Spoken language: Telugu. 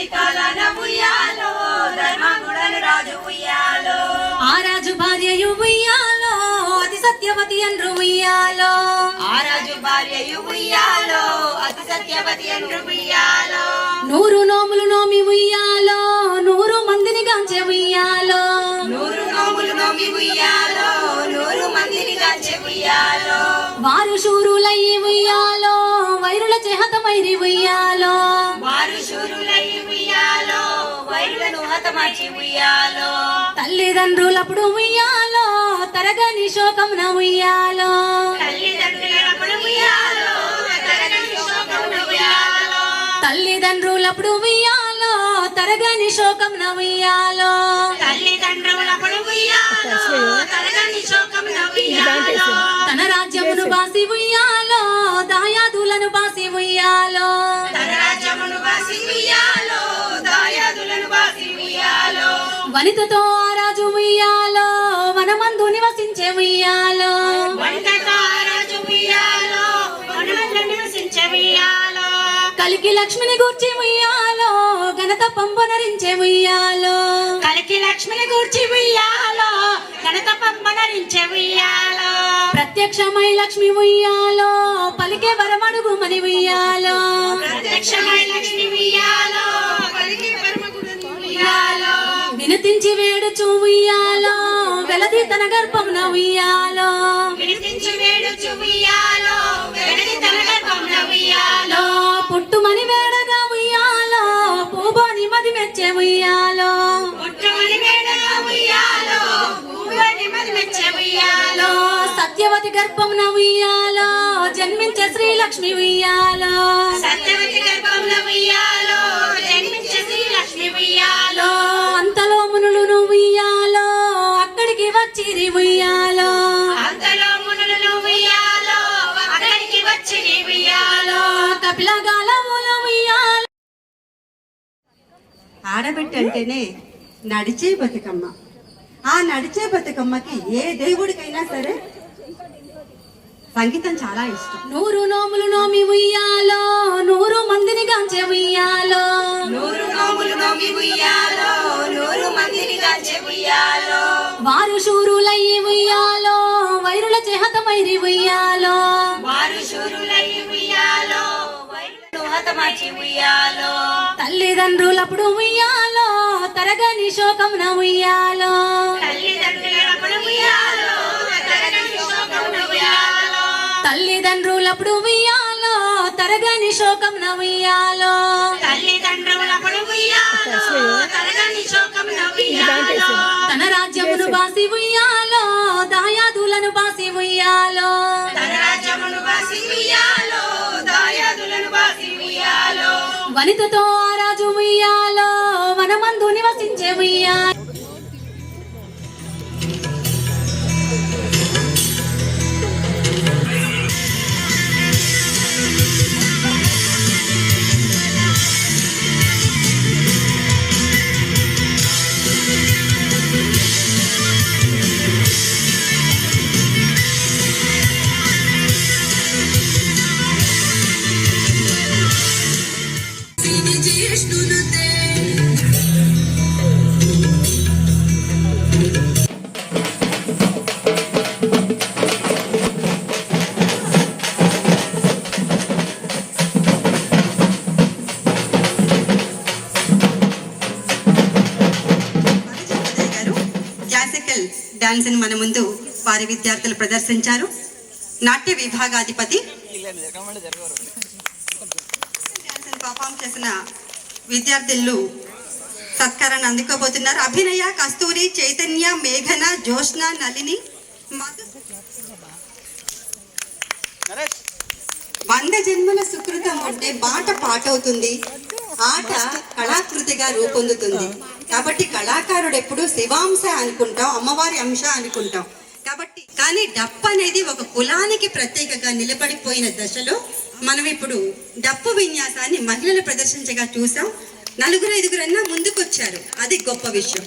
సత్యవతి కాలాన ఉయ్యాలో ధర్మగుడను రాజు ఉయ్యాలో ఆ రాజు భార్యయు ఉయ్యాలో అతి సత్యవతి అండ్రు ఉయ్యాలో ఆ రాజు భార్యయు ఉయ్యాలో అతి సత్యవతి అండ్రు ఉయ్యాలో 100 నోములు నోమి ఉయ్యాలో 100 మందిని గాంచె ఉయ్యాలో 100 నోములు నోమి ఉయ్యాలో 100 మందిని గాంచె ఉయ్యాలో వారు శూరులయ్యి ఉయ్యాలో వైరుల చేహతమైరి ఉయ్యాలో వారు శూరులయ్యి ఉయ్యాలో వైరులను హతమార్చి ఉయ్యాలో తల్లిదండ్రులప్పుడు ఉయ్యాలో తరగని శోకమున ఉయ్యాలో తల్లిదండ్రులప్పుడు ఉయ్యాలో తరగని శోకమున ఉయ్యాలో తల్లిదండ్రులప్పుడు ఉయ్యాలో తరగని శోకమున ఉయ్యాలో తల్లిదండ్రులప్పుడు ఉయ్యాలో తరగని శోకమున ఉయ్యాలో తన రాజ్యమును బాసి ఉయ్యాలో దాయాదులను బాసి ఉయ్యాలో తన రాజ్యమును బాసి ఉయ్యాలో దాయాదులను బాసి ఉయ్యాలో వనితతో ఆ రాజు ఉయ్యాలో వనమందు నివసించే ఉయ్యాలో వనితతో ఆ రాజు ఉయ్యాలో వనమందు నివసించే ఉయ్యాలో కలికి లక్ష్మిని గూర్చి ఉయ్యాలో ఘనత పంపనరించే ఉయ్యాలో కలికి లక్ష్మిని గూర్చి ఉయ్యాలో ఘనత పంపనరించే ఉయ్యాలో ప్రత్యక్షమై లక్ష్మి ఉయ్యాలో పలికే వరమడుగుమని ఉయ్యాలో ప్రత్యక్షమై లక్ష్మి ఉయ్యాలో పలికే వరమడుగుమని ఉయ్యాలో వినతించి వేడుచు ఉయ్యాలో వెలది తన గర్భమున ఉయ్యాలో వినతించి వేడుచు ఉయ్యాలో వెలది తన గర్భమున ఉయ్యాలో పుట్టుమని వేడగా ఉయ్యాలో పూబోని మది మెచ్చే ఉయ్యాలో పుట్టుమని వేడగా ఉయ్యాలో పూబోని మది మెచ్చే ఉయ్యాలో సత్యవతి గర్భమున ఉయ్యాలో జన్మించే శ్రీలక్ష్మి ఉయ్యాలో సత్యవతి గర్భమున ఉయ్యాలో జన్మించే శ్రీలక్ష్మి ఉయ్యాలో అంతలో మునులు ఉయ్యాలో అక్కడికి వచ్చిరి ఉయ్యాలో అంతలో మునులు ఉయ్యాలో అక్కడికి వచ్చిరి ఉయ్యాలో కపిలగాలములు ఉయ్యాలో. ఆడబిడ్డ అంటేనే నడిచే బతుకమ్మ. ఆ నడిచే బతుకమ్మకి ఏ దేవుడికైనా సరే సంగీతం చాలా ఇష్టం. 100 నోములు నోమి ఉయ్యాలో 100 మందిని గాంచె ఉయ్యాలో 100 నోములు నోమి ఉయ్యాలో 100 మందిని గాంచె ఉయ్యాలో వారు శూరులయ్యి ఉయ్యాలో వైరుల చేహతమైరి ఉయ్యాలో వారు శూరులయ్యి ఉయ్యాలో వైరులను హతమార్చి ఉయ్యాలో తల్లిదండ్రులప్పుడు ఉయ్యాలో తరగని శోకమున ఉయ్యాలో తల్లిదండ్రులప్పుడు ఉయ్యాలో తరగని శోకమున ఉయ్యాలో తల్లిదండ్రులప్పుడు ఉయ్యాలో తరగని శోకమున ఉయ్యాలో తల్లిదండ్రులప్పుడు ఉయ్యాలో తరగని శోకమున ఉయ్యాలో తన రాజ్యమును బాసి ఉయ్యాలో దాయాదులను బాసి ఉయ్యాలో తన రాజ్యమును బాసి ఉయ్యాలో దాయాదులను బాసి ఉయ్యాలో వనితతో ఆ రాజు ఉయ్యాలో వనమందు నివసించే ఉయ్యాలో డాన్స్ ని మన ముందు వారి విద్యార్థులు ప్రదర్శించారు. నాట్య విభాగాధిపతి పర్ఫామ్ చేసిన విద్యార్థులు సత్కారాన్ని అందుకోబోతున్నారు. అభినయ, కస్తూరి, చైతన్య, మేఘన, జోష్న, నళిని, వంద జన్మల సుకృతం అంటే మాట పాటవుతుంది, ఆట కళాకృతిగా రూపొందుతుంది. కాబట్టి కళాకారుడు ఎప్పుడు శివాంశ అనుకుంటాం, అమ్మవారి అంశ అనుకుంటాం. కాబట్టి కానీ డప్పు అనేది ఒక కులానికి ప్రత్యేకంగా నిలబడిపోయిన దశలో మనం ఇప్పుడు డప్పు విన్యాసాన్ని మహిళలు ప్రదర్శించగా చూసాం. 4-5 ముందుకొచ్చారు, అది గొప్ప విషయం.